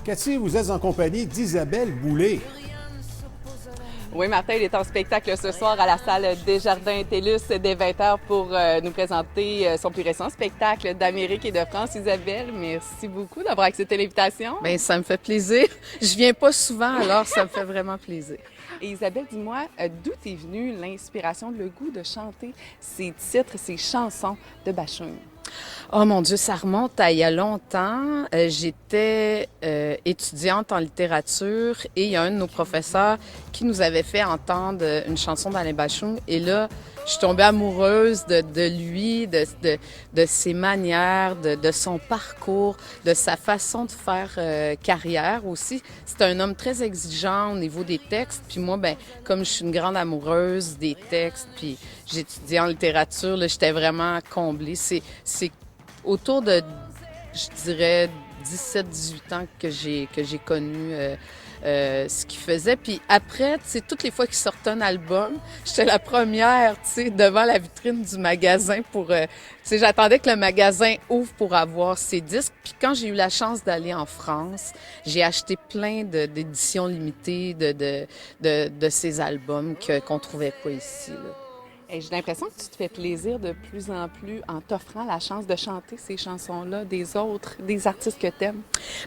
Cathy, vous êtes en compagnie d'Isabelle Boulay. Oui, Martin, il est en spectacle ce soir à la salle Desjardins TELUS dès 20h pour nous présenter son plus récent spectacle d'Amérique et de France. Isabelle, merci beaucoup d'avoir accepté l'invitation. Bien, ça me fait plaisir. Je viens pas souvent, alors ça me fait vraiment plaisir. Et Isabelle, dis-moi, d'où est venue l'inspiration, le goût de chanter ces titres, ces chansons de Bashung? Oh mon Dieu, ça remonte à il y a longtemps. J'étais étudiante en littérature et il y a un de nos professeurs qui nous avait fait entendre une chanson d'Alain Bashung. Et là, je suis tombée amoureuse de lui, de ses manières, de son parcours, de sa façon de faire carrière aussi. C'est un homme très exigeant au niveau des textes. Puis moi, ben, comme je suis une grande amoureuse des textes, puis j'étudiais en littérature, là, j'étais vraiment comblée. C'est autour de, je dirais, 17-18 ans que j'ai connu ce qu'il faisait. Puis après, tu sais, toutes les fois qu'il sortait un album, j'étais la première, tu sais, devant la vitrine du magasin pour... tu sais, j'attendais que le magasin ouvre pour avoir ses disques. Puis quand j'ai eu la chance d'aller en France, j'ai acheté plein d'éditions limitées de ces albums qu'on trouvait pas ici, là. Et j'ai l'impression que tu te fais plaisir de plus en plus en t'offrant la chance de chanter ces chansons-là des autres, des artistes que tu aimes.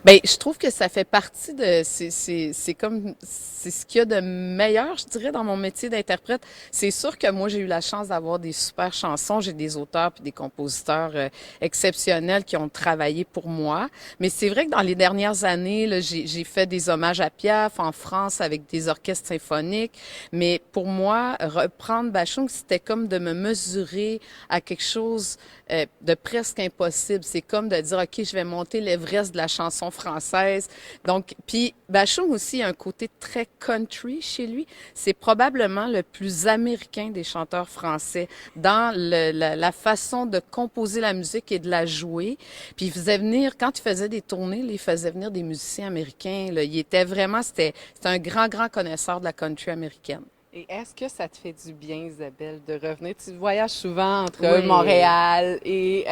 Bien, je trouve que ça fait partie de... c'est ce qu'il y a de meilleur, je dirais, dans mon métier d'interprète. C'est sûr que moi, j'ai eu la chance d'avoir des super chansons. J'ai des auteurs puis des compositeurs exceptionnels qui ont travaillé pour moi. Mais c'est vrai que dans les dernières années, là, j'ai fait des hommages à Piaf en France avec des orchestres symphoniques. Mais pour moi, reprendre Bashung, c'était comme de me mesurer à quelque chose de presque impossible. C'est comme de dire, OK, je vais monter l'Everest de la chanson française. Donc, puis Bashung aussi a un côté très country chez lui. C'est probablement le plus américain des chanteurs français dans la façon de composer la musique et de la jouer. Puis il faisait venir, quand il faisait des tournées, là, il faisait venir des musiciens américains. Là. Il était vraiment, c'était un grand connaisseur de la country américaine. Et est-ce que ça te fait du bien, Isabelle, de revenir? Tu voyages souvent entre Oui. Montréal et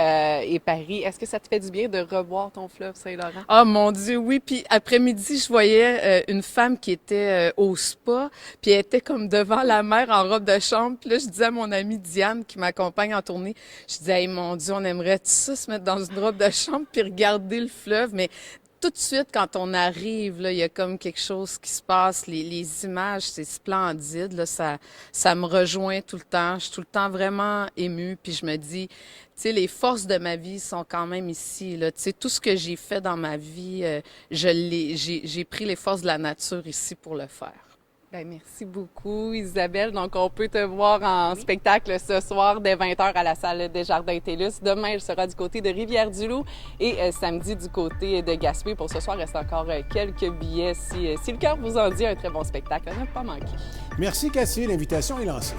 Paris. Est-ce que ça te fait du bien de revoir ton fleuve Saint-Laurent? Oh mon Dieu, oui. Puis après-midi, je voyais une femme qui était au spa, puis elle était comme devant la mer en robe de chambre. Puis là, je disais à mon amie Diane qui m'accompagne en tournée, je disais, hey, mon Dieu, on aimerait tout ça se mettre dans une robe de chambre puis regarder le fleuve, mais tout de suite, quand on arrive, là, il y a comme quelque chose qui se passe. Les images, c'est splendide. Là, ça me rejoint tout le temps. Je suis tout le temps vraiment émue. Puis je me dis, tu sais, les forces de ma vie sont quand même ici. Là, tu sais, tout ce que j'ai fait dans ma vie, j'ai pris les forces de la nature ici pour le faire. Bien, merci beaucoup, Isabelle. Donc, on peut te voir en spectacle ce soir dès 20h à la salle Desjardins TELUS. Demain, elle sera du côté de Rivière-du-Loup et samedi du côté de Gaspé. Pour ce soir, il reste encore quelques billets. Si le cœur vous en dit, un très bon spectacle à ne pas manquer. Merci, Cathy. L'invitation est lancée.